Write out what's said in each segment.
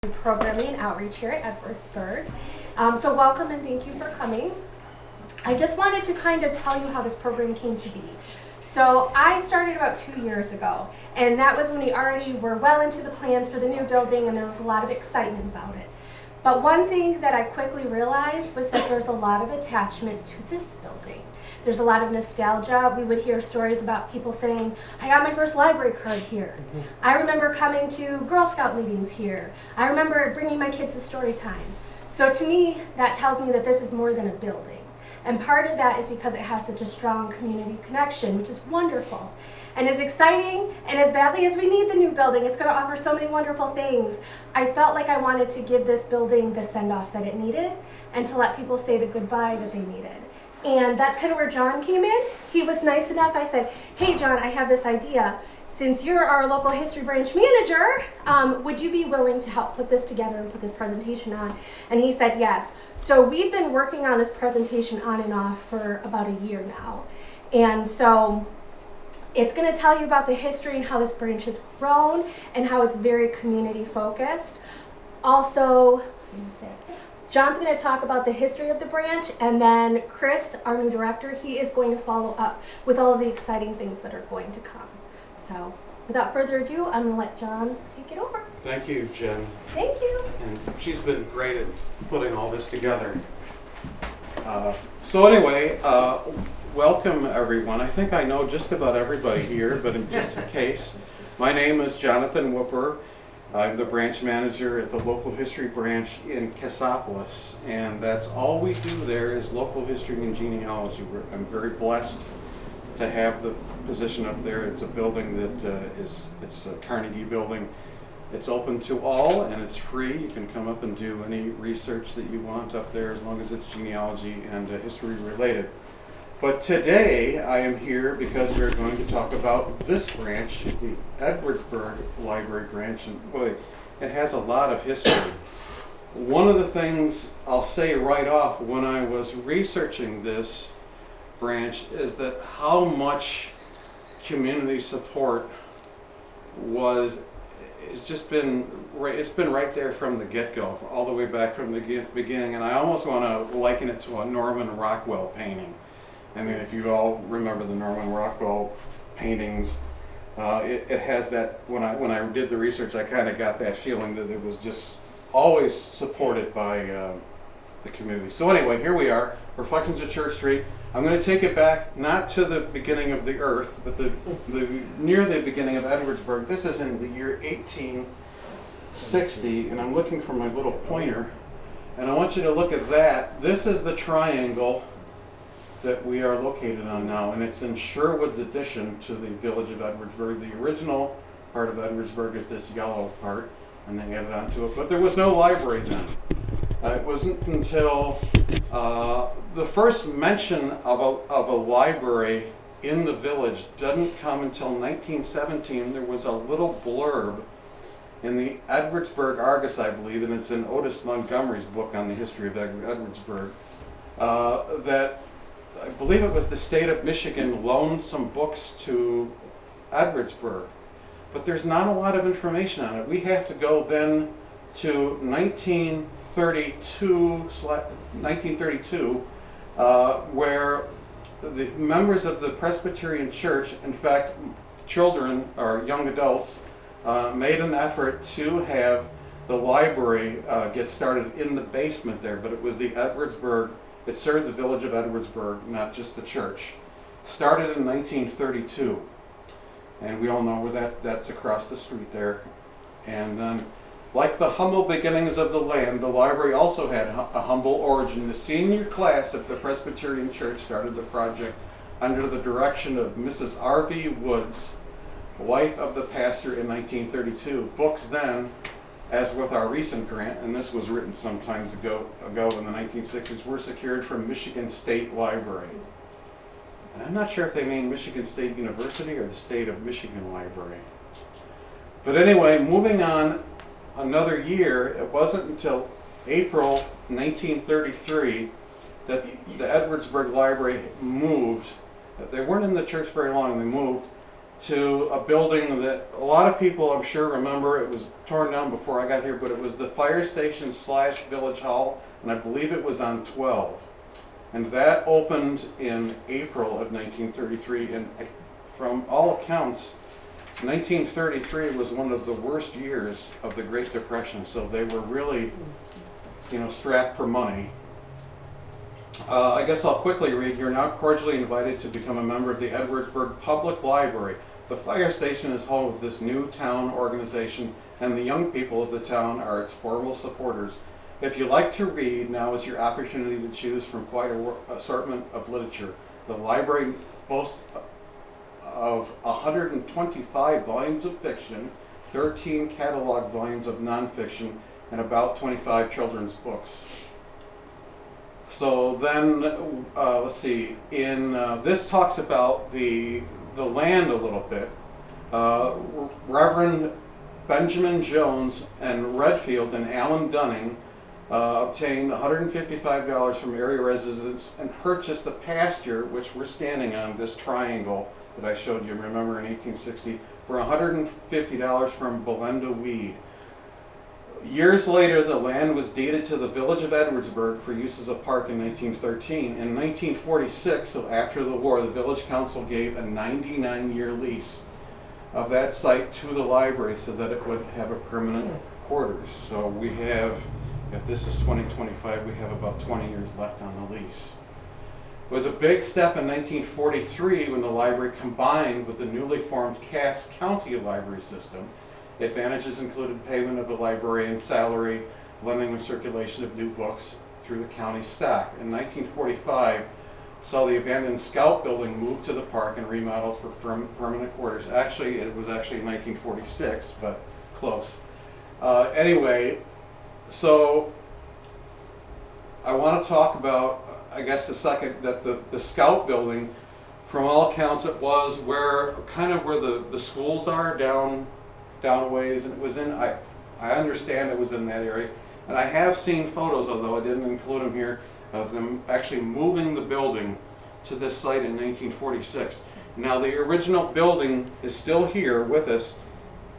Programming outreach here at Edwardsburg. So welcome and thank you for coming. I just wanted to kind of tell you how this program came to be. So I started about 2 years ago, and that was when we already were well into the plans for the new building and there was a lot of excitement about it. But one thing that I quickly realized was that there's a lot of attachment to this building. There's a lot of nostalgia. We would hear stories about people saying, I got my first library card here. I remember coming to Girl Scout meetings here. I remember bringing my kids to story time. So to me, that tells me that this is more than a building. And part of that is because it has such a strong community connection, which is wonderful. And as exciting and as badly as we need the new building, it's going to offer so many wonderful things. I felt like I wanted to give this building the send-off that it needed and to let people say the goodbye that they needed. And that's kind of where Jon came in. He was nice enough. I said, hey, Jon, I have this idea. Since you're our local history branch manager, would you be willing to help put this together and put this presentation on? And he said yes. So we've been working on this presentation on and off for about a year now. And so it's going to tell you about the history and how this branch has grown and how it's very community focused. Also, Jon's going to talk about the history of the branch, and then Chris, our new director, he is going to follow up with all of the exciting things that are going to come. So without further ado, I'm going to let Jon take it over. Thank you, Jen. Thank you. And she's been great at putting all this together. So anyway, welcome everyone. I think I know just about everybody here, but just in case, my name is Jonathan Wuepper. I'm the branch manager at the local history branch in Cassopolis, and that's all we do there is local history and genealogy. I'm very blessed to have the position up there. It's a building that it's a Carnegie building. It's open to all and it's free. You can come up and do any research that you want up there as long as it's genealogy and history related. But today I am here because we're going to talk about this branch, the Edwardsburg Library Branch, and boy, it has a lot of history. One of the things I'll say right off when I was researching this branch is that how much community support it's been right there from the get-go, all the way back from the beginning, and I almost want to liken it to a Norman Rockwell painting. I mean, if you all remember the Norman Rockwell paintings, it has that, when I did the research, I kind of got that feeling that it was just always supported by the community. So anyway, here we are, Reflections of Church Street. I'm going to take it back, not to the beginning of the earth, but near the beginning of Edwardsburg. This is in the year 1860, and I'm looking for my little pointer, and I want you to look at that. This is the triangle that we are located on now, and it's in Sherwood's addition to the village of Edwardsburg. The original part of Edwardsburg is this yellow part, and they added onto it, but there was no library then. It wasn't until the first mention of a library in the village didn't come until 1917. There was a little blurb in the Edwardsburg Argus, I believe, and it's in Otis Montgomery's book on the history of Edwardsburg, that I believe it was the state of Michigan loaned some books to Edwardsburg, but there's not a lot of information on it. We have to go then to 1932, where the members of the Presbyterian Church, in fact, children or young adults, made an effort to have the library get started in the basement there, but it was the Edwardsburg. It served the village of Edwardsburg, not just the church. Started in 1932, and we all know where that's across the street there. And then, like the humble beginnings of the land, the library also had a humble origin. The senior class of the Presbyterian Church started the project under the direction of Mrs. R.V. Woods, wife of the pastor, in 1932. Books then, as with our recent grant, and this was written some times ago in the 1960s, were secured from Michigan State Library. And I'm not sure if they mean Michigan State University or the State of Michigan Library. But anyway, moving on another year, it wasn't until April 1933 that the Edwardsburg Library moved. They weren't in the church very long. They moved to a building that a lot of people, I'm sure, remember. It was torn down before I got here, but it was the fire station / village hall, and I believe it was on 12. And that opened in April of 1933, and from all accounts, 1933 was one of the worst years of the Great Depression, so they were really, strapped for money. I guess I'll quickly read. You're now cordially invited to become a member of the Edwardsburg Public Library. The fire station is home of this new town organization, and the young people of the town are its formal supporters. If you like to read, now is your opportunity to choose from quite an assortment of literature. The library boasts of 125 volumes of fiction, 13 catalog volumes of nonfiction, and about 25 children's books. So then, let's see, this talks about the land a little bit. Reverend Benjamin Jones and Redfield and Alan Dunning obtained $155 from area residents and purchased the pasture, which we're standing on, this triangle that I showed you, remember, in 1860, for $150 from Belinda Weed. Years later, the land was deeded to the village of Edwardsburg for use as a park in 1913. In 1946, so after the war, the village council gave a 99-year lease of that site to the library so that it would have a permanent quarters. So we have, if this is 2025, we have about 20 years left on the lease. It was a big step in 1943 when the library combined with the newly formed Cass County Library System. Advantages included payment of the librarian's salary, lending and circulation of new books through the county stock. In 1945, saw the abandoned Scout building moved to the park and remodeled for permanent quarters. Actually, it was actually 1946, but close. Anyway, so I want to talk about, I guess, that the Scout building, from all accounts, it was where the schools are down a ways, and it was in, I understand it was in that area, and I have seen photos, although I didn't include them here, of them actually moving the building to this site in 1946. Now the original building is still here with us.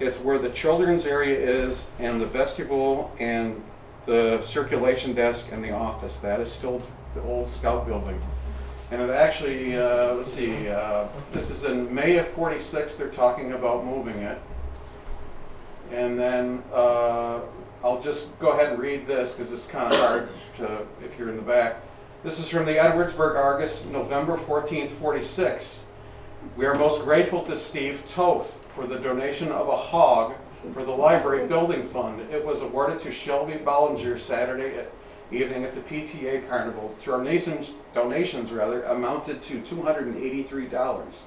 It's where the children's area is, and the vestibule, and the circulation desk, and the office. That is still the old Scout building. And it actually, let's see, this is in May of 46, they're talking about moving it. And then I'll just go ahead and read this because it's kind of hard to, if you're in the back. This is from the Edwardsburg Argus, November 14th, 46. We are most grateful to Steve Toth for the donation of a hog for the library building fund. It was awarded to Shelby Bollinger Saturday evening at the PTA Carnival. Donations amounted to $283.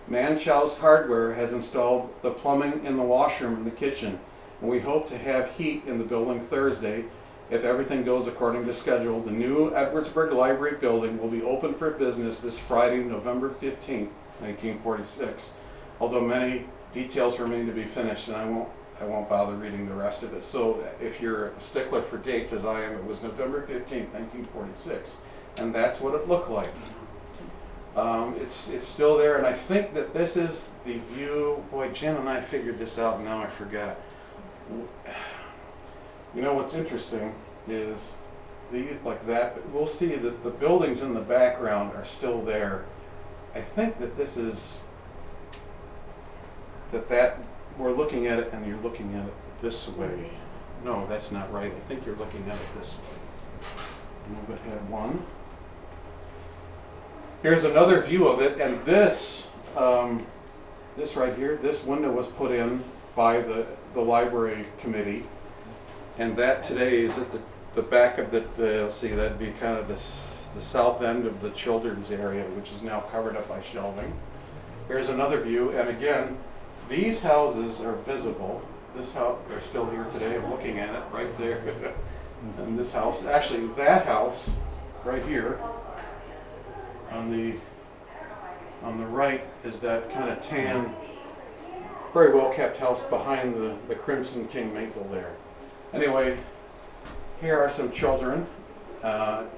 Manchow's Hardware has installed the plumbing in the washroom in the kitchen, and we hope to have heat in the building Thursday. If everything goes according to schedule, the new Edwardsburg Library building will be open for business this Friday, November 15th, 1946. Although many details remain to be finished, and I won't bother reading the rest of it. So if you're a stickler for dates, as I am, it was November 15th, 1946, and that's what it looked like. It's still there, and I think that this is the view. Boy, Jen and I figured this out, and now I forgot. You know what's interesting is we'll see that the buildings in the background are still there. I think that this is that we're looking at it, and you're looking at it this way. No, that's not right. I think you're looking at it this way. Move ahead one. Here's another view of it, and this right here, this window was put in by the library committee, and that today is at the back of let's see, that'd be kind of the south end of the children's area, which is now covered up by shelving. Here's another view, and again, these houses are visible. This house, they're still here today. I'm looking at it right there. And this house, actually that house right here on the right is that kind of tan, very well kept house behind the Crimson King maple there. Anyway, here are some children.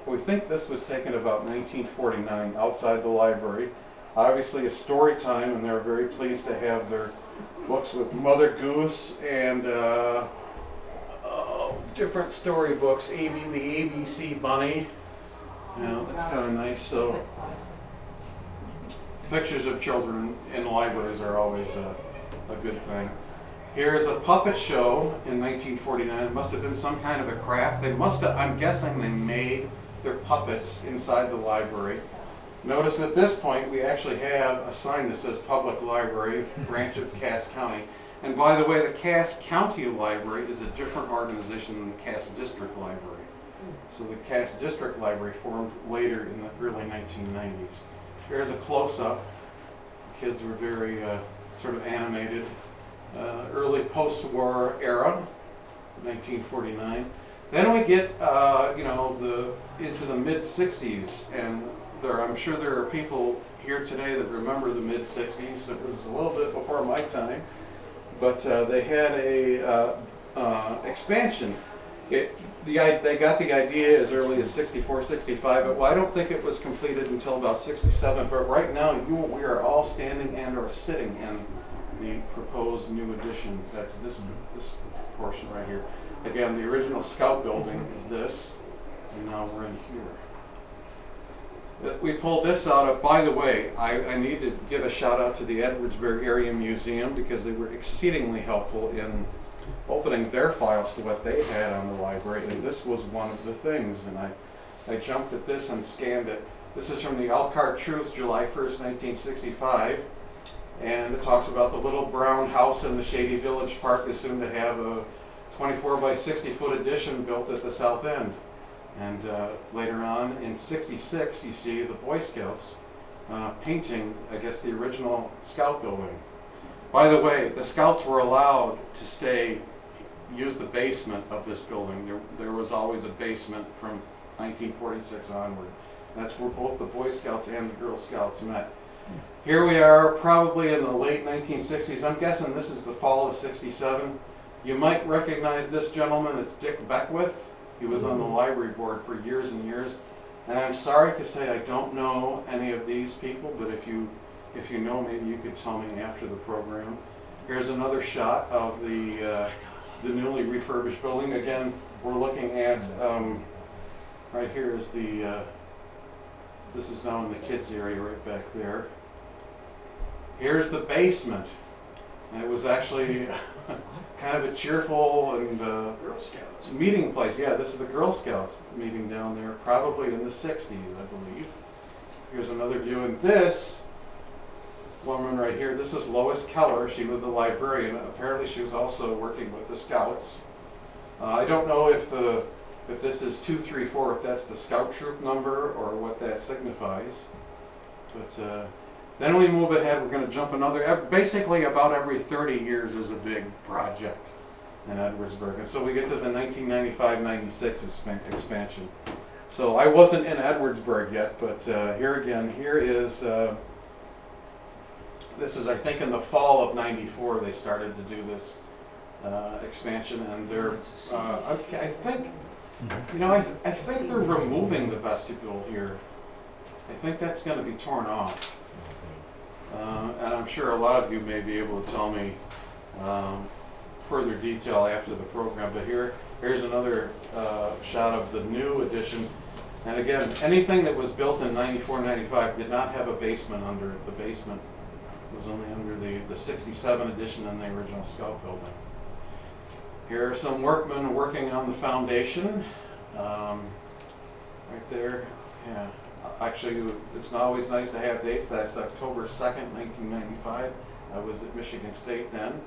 We think this was taken about 1949 outside the library. obviously a story time, and they're very pleased to have their books with Mother Goose and different storybooks. The ABC Bunny. That's kind of nice. So pictures of children in libraries are always a good thing. Here is a puppet show in 1949. It must have been some kind of a craft. I'm guessing they made their puppets inside the library. Notice at this point we actually have a sign that says Public Library, Branch of Cass County. And by the way, the Cass County Library is a different organization than the Cass District Library. So the Cass District Library formed later in the early 1990s. Here's a close-up. Kids were very sort of animated. Early post-war era, 1949. Then we get, into the mid-60s, and I'm sure there are people here today that remember the mid-60s. It was a little bit before my time, but they had a expansion. They got the idea as early as 64, 65, but I don't think it was completed until about 67. But right now, we are all standing and or sitting in the proposed new addition. That's this portion right here. Again, the original Scout building is this, and now we're in here. We pulled this out of, by the way, I need to give a shout out to the Edwardsburg Area Museum because they were exceedingly helpful in opening their files to what they had on the library, and this was one of the things, and I jumped at this and scanned it. This is from the Elkhart Truth, July 1st, 1965. And it talks about the little brown house in the Shady Village Park is soon to have a 24 by 60 foot addition built at the south end. And later on in 66, you see the Boy Scouts painting, I guess, the original Scout building. By the way, the Scouts were allowed to use the basement of this building. There was always a basement from 1946 onward. That's where both the Boy Scouts and the Girl Scouts met. Here we are, probably in the late 1960s. I'm guessing this is the fall of '67. You might recognize this gentleman. It's Dick Beckwith. He was on the library board for years and years. And I'm sorry to say I don't know any of these people, but if you know, maybe you could tell me after the program. Here's another shot of the newly refurbished building. Again, we're looking at, right here is this is now in the kids area right back there. Here's the basement. And it was actually kind of a cheerful and Girl Scouts meeting place. Yeah, this is the Girl Scouts meeting down there, probably in the 60s, I believe. Here's another view. And this woman right here, this is Lois Keller. She was the librarian. Apparently she was also working with the Scouts. I don't know if this is 234, if that's the Scout troop number or what that signifies. But then we move ahead, we're going to jump basically about every 30 years is a big project in Edwardsburg. And so we get to the 1995-96 expansion. So I wasn't in Edwardsburg yet, but here is, this is I think in the fall of '94 they started to do this expansion, and they're, I think they're removing the vestibule here. I think that's going to be torn off. And I'm sure a lot of you may be able to tell me further detail after the program, but here's another shot of the new addition. And again, anything that was built in '94, '95 did not have a basement under it. The basement was only under the 67 edition and the original Scout building. Here are some workmen working on the foundation. Right there, yeah. Actually, it's not always nice to have dates. That's October 2nd, 1995. I was at Michigan State then.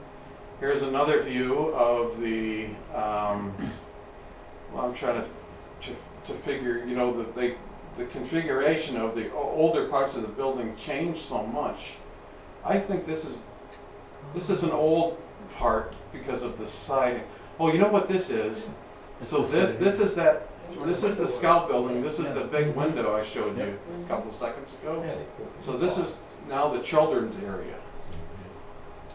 Here's another view of the, well, I'm trying to figure, the configuration of the older parts of the building changed so much. I think this is an old part because of the siding. Oh, you know what this is? So this is the Scout building. This is the big window I showed you a couple seconds ago. So this is now the children's area.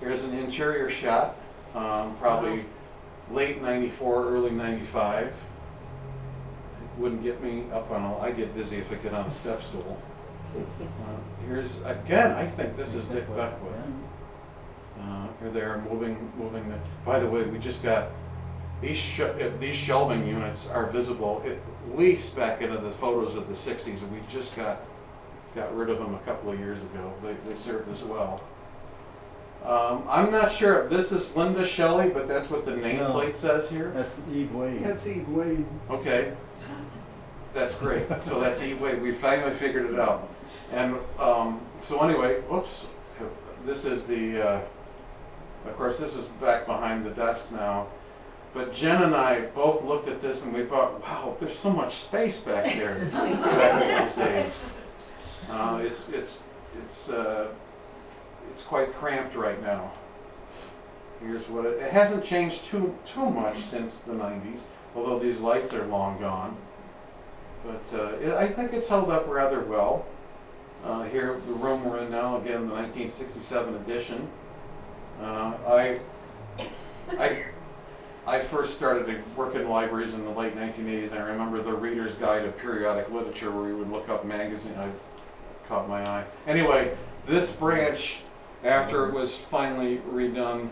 Here's an interior shot, probably late '94, early '95. It wouldn't get me up on I get dizzy if I get on a step stool. Here's, again, I think this is Dick Beckwith. Here they are moving the, by the way, we just got, these shelving units are visible at least back into the photos of the 60s, and we just got rid of them a couple of years ago. They served us well. I'm not sure if this is Linda Shelley, but that's what the nameplate says here. That's Eve Wade. That's Eve Wade. Okay, that's great. So that's Eve Wade. We finally figured it out. And so anyway, oops, this is the, of course this is back behind the desk now, but Jen and I both looked at this and we thought, wow, there's so much space back there back in those days. It's quite cramped right now. Here's what it hasn't changed too much since the 90s, although these lights are long gone. But I think it's held up rather well. Here, the room we're in now, again, the 1967 edition. I first started to work in libraries in the late 1980s. I remember the Reader's Guide of Periodic Literature, where we would look up magazines. I caught my eye. Anyway, this branch, after it was finally redone,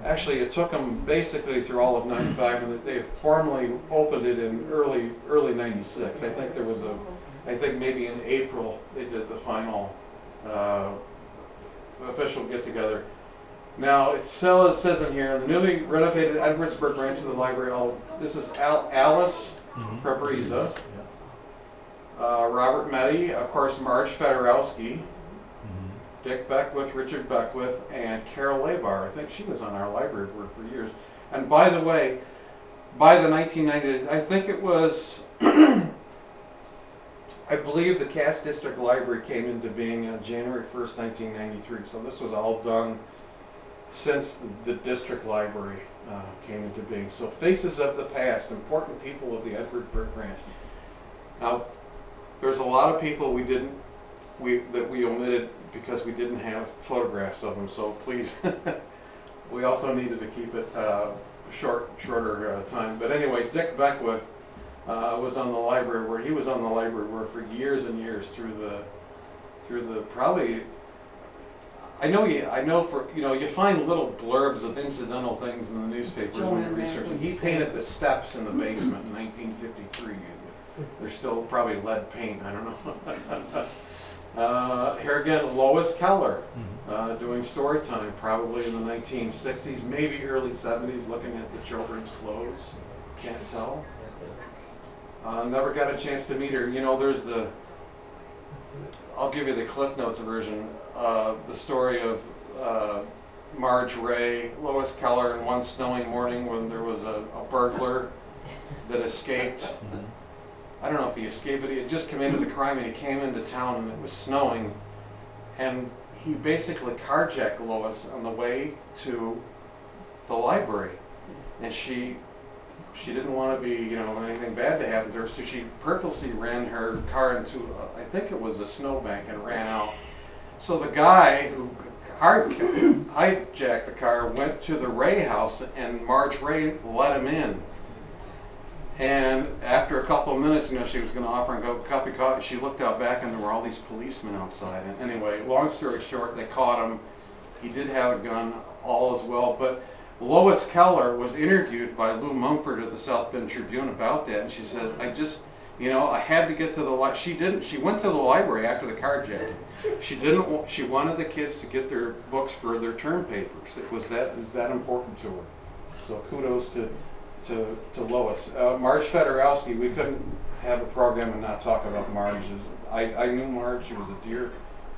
actually it took them basically through all of '95, and they formally opened it in early '96. I think there was I think maybe in April they did the final official get-together. Now it says in here, the newly renovated Edwardsburg branch of the library. This is Alice Prebreza, Robert Meddy, of course Marge Federowski, Dick Beckwith, Richard Beckwith, and Carol Labar. I think she was on our library board for years. And by the way, by the 1990s, I think it was, I believe the Cass District Library came into being January 1st, 1993. So this was all done since the district library came into being. So faces of the past, important people of the Edwardsburg Branch. Now, there's a lot of people that we omitted because we didn't have photographs of them. So please, we also needed to keep it shorter time. But anyway, Dick Beckwith was on the library board. He was on the library board for years and years through the probably. I know for, you find little blurbs of incidental things in the newspapers when you research it. He painted the steps in the basement in 1953. There's still probably lead paint, I don't know. Here again, Lois Keller doing story time, probably in the 1960s, maybe early 70s, looking at the children's clothes. Can't tell. Never got a chance to meet her. There's I'll give you the Cliff Notes version. The story of Marge Ray, Lois Keller, in one snowy morning when there was a burglar that escaped. I don't know if he escaped, but he had just committed the crime and he came into town and it was snowing. And he basically carjacked Lois on the way to the library. And she didn't want to be, anything bad to happen to her, so she purposely ran her car into, I think it was a snowbank, and ran out. So the guy who hijacked the car went to the Ray house, and Marge Ray let him in. And after a couple of minutes, she was going to offer him a cup of coffee. She looked out back, and there were all these policemen outside. And anyway, long story short, they caught him. He did have a gun, all is well, but Lois Keller was interviewed by Lou Mumford of the South Bend Tribune about that, and she says, I had to get to the library. She went to the library after the carjacking. She wanted the kids to get their books for their term papers. It was that important to her. So kudos to Lois. Marge Federowski, we couldn't have a program and not talk about Marge. I knew Marge. She was a dear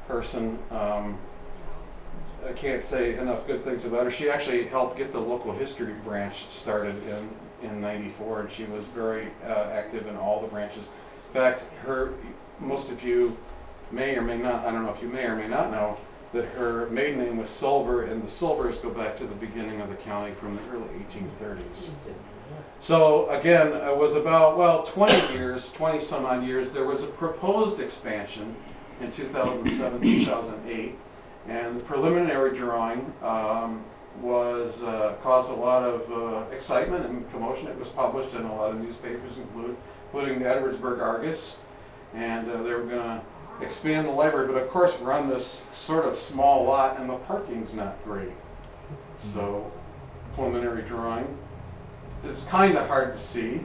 person. I can't say enough good things about her. She actually helped get the local history branch started in '94, and she was very active in all the branches. In fact, most of you may or may not, I don't know if you may or may not know, that her maiden name was Silver, and the Silvers go back to the beginning of the county from the early 1830s. So again, it was about, 20 some odd years. There was a proposed expansion in 2007, 2008. And the preliminary drawing caused a lot of excitement and commotion. It was published in a lot of newspapers, including the Edwardsburg Argus, and they were going to expand the library, but of course we're on this sort of small lot and the parking's not great. So, preliminary drawing. It's kind of hard to see.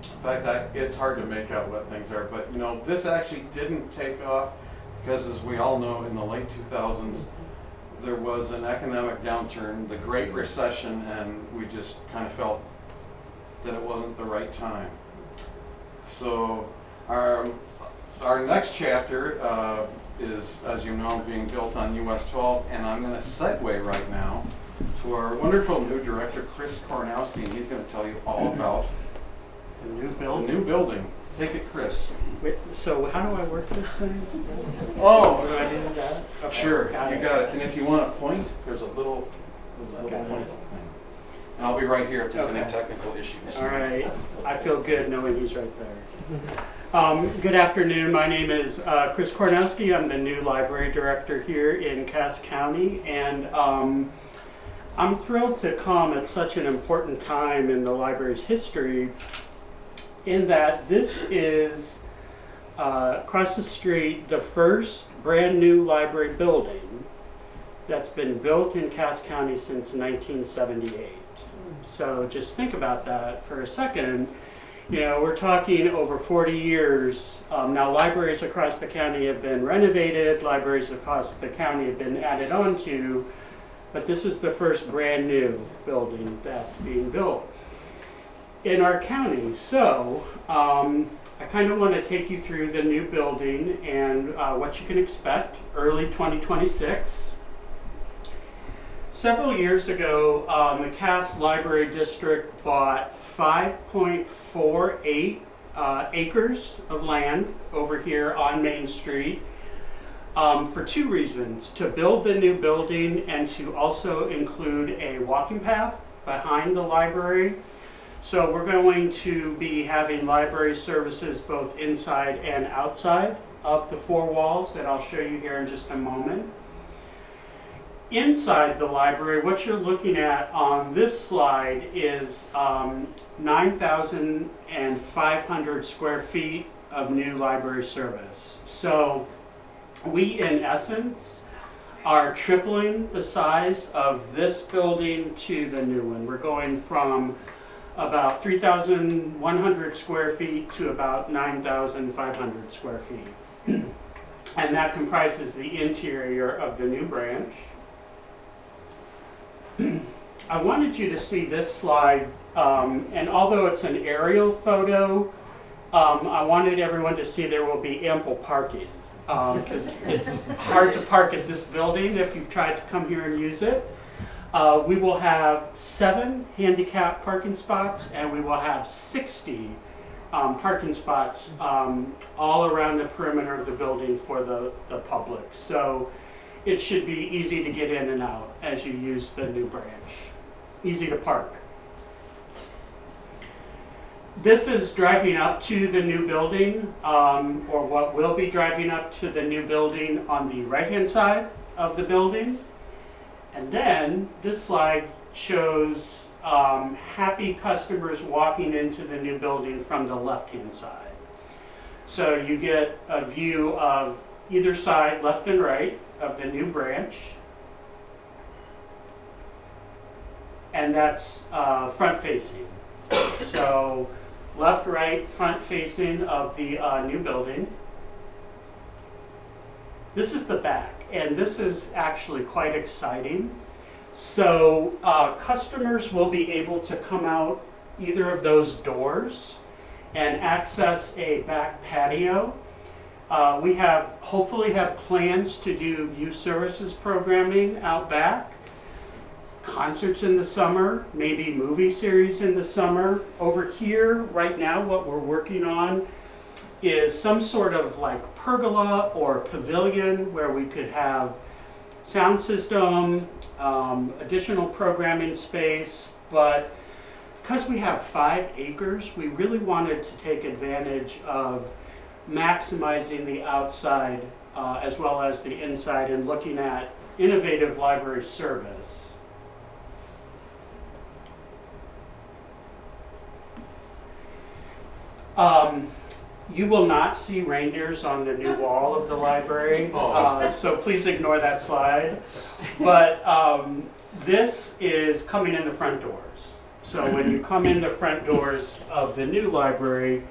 In fact, it's hard to make out what things are, but you know, this actually didn't take off because, as we all know, in the late 2000s, there was an economic downturn, the Great Recession, and we just kind of felt that it wasn't the right time. So our next chapter is, as you know, being built on US 12, and I'm going to segue right now to our wonderful new director, Chris Korenowsky, and he's going to tell you all about The new building. Take it, Chris. Wait, so how do I work this thing? Oh, Do I do that? Okay, sure, you got it. And if you want to point, there's a little point thing. And I'll be right here if there's any technical issues. All right. I feel good knowing he's right there. Good afternoon. My name is Chris Korenowsky. I'm the new library director here in Cass County, and I'm thrilled to come at such an important time in the library's history, in that this is across the street the first brand new library building that's been built in Cass County since 1978. So just think about that for a second. You know, we're talking over 40 years. Now libraries across the county have been renovated, libraries across the county have been added on to, but this is the first brand new building that's being built in our county. So I kind of want to take you through the new building and what you can expect early 2026. Several years ago, the Cass Library District bought 5.48 acres of land over here on Main Street for two reasons: to build the new building and to also include a walking path behind the library. So we're going to be having library services both inside and outside of the four walls that I'll show you here in just a moment. Inside the library, what you're looking at on this slide is 9,500 square feet of new library service. So we, in essence, are tripling the size of this building to the new one. We're going from about 3,100 square feet to about 9,500 square feet. And that comprises the interior of the new branch. I wanted you to see this slide, and although it's an aerial photo, I wanted everyone to see there will be ample parking, because it's hard to park at this building if you've tried to come here and use it. We will have 7 handicap parking spots, and we will have 60 parking spots all around the perimeter of the building for the public. So it should be easy to get in and out as you use the new branch. Easy to park. This is driving up to the new building, or what will be driving up to the new building on the right-hand side of the building. And then this slide shows happy customers walking into the new building from the left-hand side. So you get a view of either side, left and right, of the new branch. And that's front-facing. So left, right, front-facing of the new building. This is the back, and this is actually quite exciting. So customers will be able to come out either of those doors and access a back patio. We hopefully have plans to do youth services programming out back, concerts in the summer, maybe movie series in the summer. Over here, right now, what we're working on is some sort of like pergola or pavilion where we could have sound system, additional programming space, but because we have 5 acres, we really wanted to take advantage of maximizing the outside as well as the inside and looking at innovative library service. You will not see reindeers on the new wall of the library, so please ignore that slide. But this is coming in the front doors. So when you come in the front doors of the new library,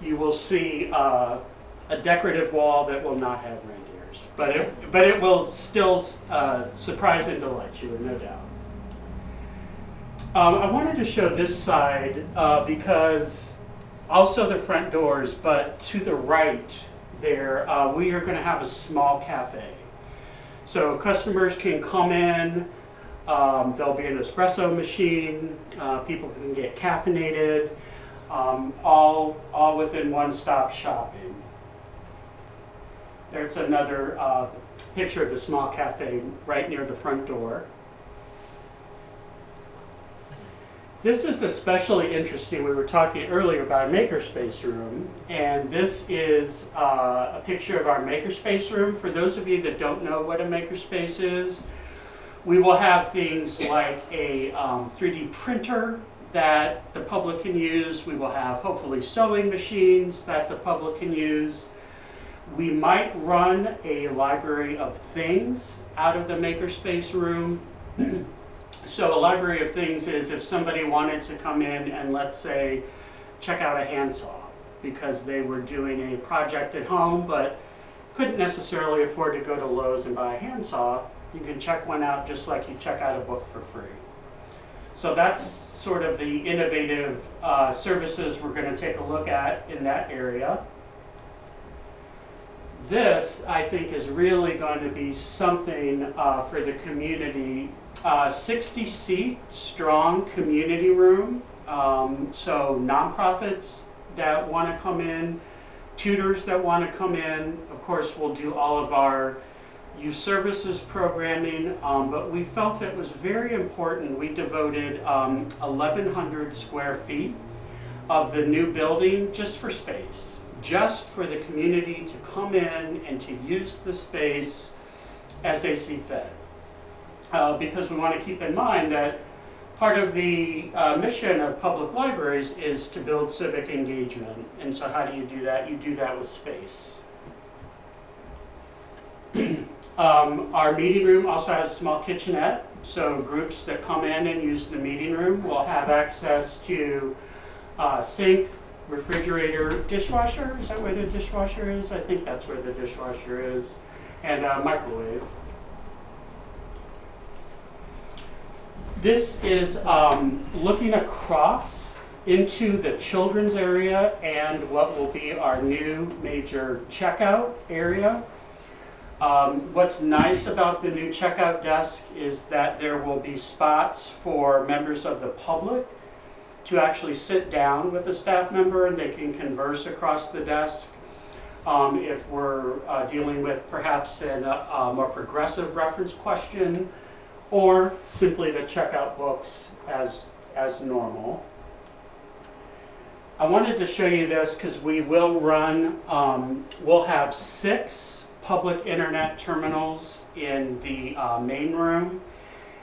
you will see a decorative wall that will not have reindeers. But it will still surprise and delight you, no doubt. I wanted to show this side because also the front doors, but to the right there, we are going to have a small cafe. So customers can come in, there'll be an espresso machine, people can get caffeinated, all within one-stop shopping. There's another picture of the small cafe right near the front door. This is especially interesting. We were talking earlier about a makerspace room, and this is a picture of our makerspace room. For those of you that don't know what a makerspace is, we will have things like a 3D printer that the public can use. We will have hopefully sewing machines that the public can use. We might run a library of things out of the makerspace room. So a library of things is if somebody wanted to come in and, let's say, check out a handsaw because they were doing a project at home but couldn't necessarily afford to go to Lowe's and buy a handsaw, you can check one out just like you check out a book for free. So that's sort of the innovative services we're going to take a look at in that area. This, I think, is really going to be something for the community. 60-seat strong community room. So nonprofits that want to come in, tutors that want to come in. Of course, we'll do all of our youth services programming, but we felt it was very important. We devoted 1,100 square feet of the new building just for space, just for the community to come in and to use the space as they see fit. Because we want to keep in mind that part of the mission of public libraries is to build civic engagement. And so how do you do that? You do that with space. Our meeting room also has a small kitchenette. So groups that come in and use the meeting room will have access to sink, refrigerator, dishwasher. Is that where the dishwasher is? I think that's where the dishwasher is. And microwave. This is looking across into the children's area and what will be our new major checkout area. What's nice about the new checkout desk is that there will be spots for members of the public to actually sit down with a staff member and they can converse across the desk. If we're dealing with perhaps a more progressive reference question, or simply to check out books as normal. I wanted to show you this because we will run, we'll have 6 public internet terminals in the main room,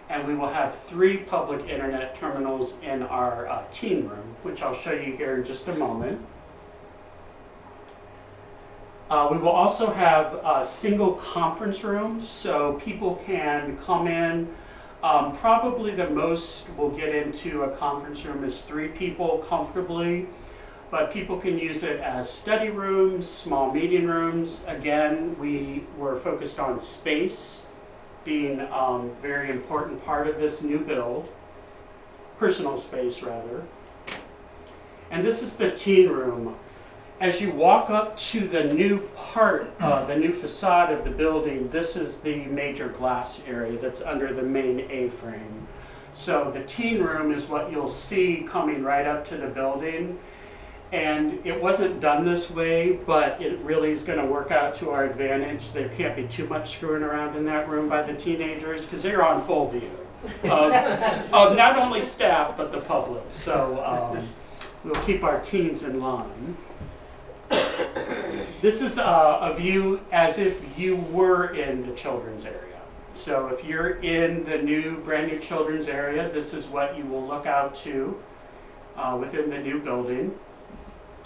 and we will have 3 public internet terminals in our teen room, which I'll show you here in just a moment. We will also have single conference rooms, so people can come in. Probably the most we'll get into a conference room is 3 people comfortably, but people can use it as study rooms, small meeting rooms. Again, we were focused on space being a very important part of this new build, personal space rather. And this is the teen room. As you walk up to the new part, the new facade of the building, this is the major glass area that's under the main A-frame. So the teen room is what you'll see coming right up to the building. And it wasn't done this way, but it really is going to work out to our advantage. There can't be too much screwing around in that room by the teenagers because they're on full view of not only staff, but the public. So we'll keep our teens in line. This is a view as if you were in the children's area. So if you're in the brand new children's area, this is what you will look out to within the new building.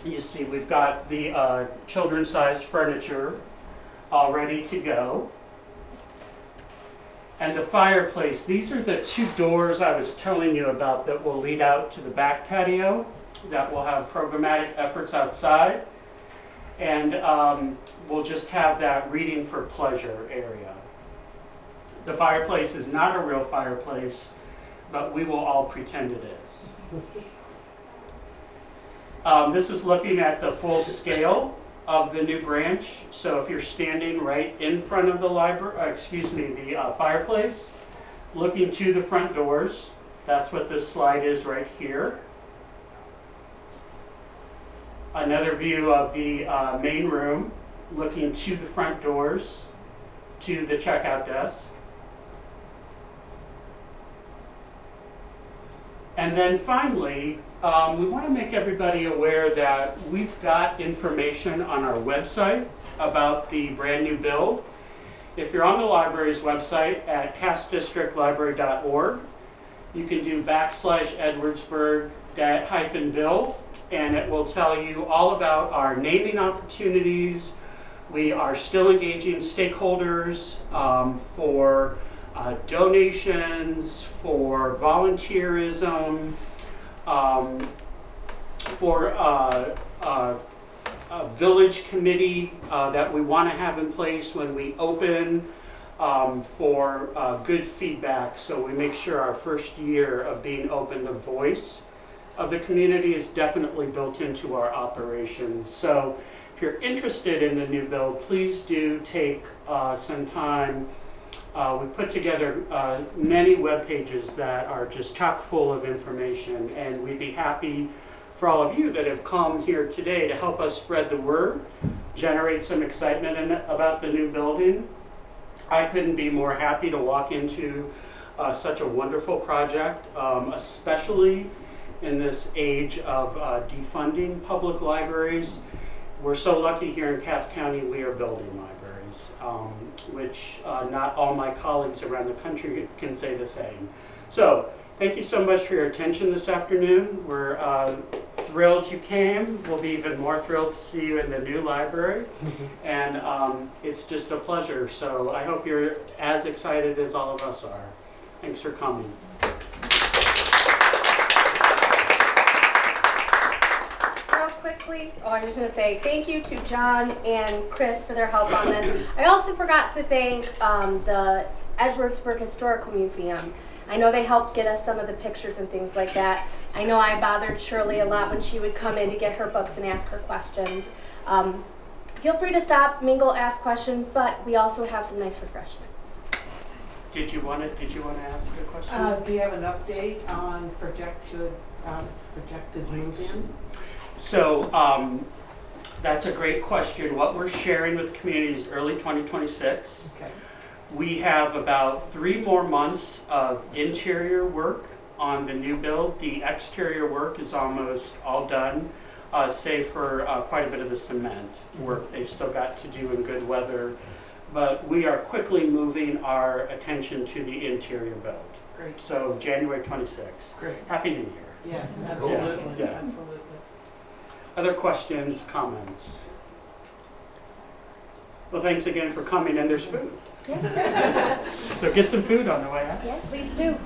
You see, we've got the children's-sized furniture all ready to go. And the fireplace, these are the two doors I was telling you about that will lead out to the back patio, that will have programmatic efforts outside. And we'll just have that reading for pleasure area. The fireplace is not a real fireplace, but we will all pretend it is. This is looking at the full scale of the new branch. So if you're standing right in front of the the fireplace, looking to the front doors, that's what this slide is right here. Another view of the main room, looking to the front doors, to the checkout desk. And then finally, we want to make everybody aware that we've got information on our website about the brand new build. If you're on the library's website at cassdistrictlibrary.org, you can do /Edwardsburg-build, and it will tell you all about our naming opportunities. We are still engaging stakeholders for donations, for volunteerism, for a village committee that we want to have in place when we open, for good feedback, so we make sure our first year of being open, the voice of the community is definitely built into our operations. So if you're interested in the new build, please do take some time. We've put together many web pages that are just chock full of information, and we'd be happy for all of you that have come here today to help us spread the word, generate some excitement about the new building. I couldn't be more happy to walk into such a wonderful project, especially in this age of defunding public libraries. We're so lucky here in Cass County we are building libraries, which not all my colleagues around the country can say the same. So thank you so much for your attention this afternoon. We're thrilled you came. We'll be even more thrilled to see you in the new library. And it's just a pleasure. So I hope you're as excited as all of us are. Thanks for coming. Quickly, I'm just going to say thank you to John and Chris for their help on this. I also forgot to thank the Edwardsburg Historical Museum. I know they helped get us some of the pictures and things like that. I know I bothered Shirley a lot when she would come in to get her books and ask her questions. Feel free to stop, mingle, ask questions, but we also have some nice refreshments. Did you want to ask a question? Do you have an update on projected move-in? So that's a great question. What we're sharing with the community is early 2026. Okay. We have about 3 more months of interior work on the new build. The exterior work is almost all done, save for quite a bit of the cement work they've still got to do in good weather. But we are quickly moving our attention to the interior build. Great. So January 26th. Great. Happy New Year. Yes, absolutely. Yeah. Absolutely. Other questions, comments? Well, thanks again for coming, and there's food. Yes. So get some food on the way out. Yeah, please do.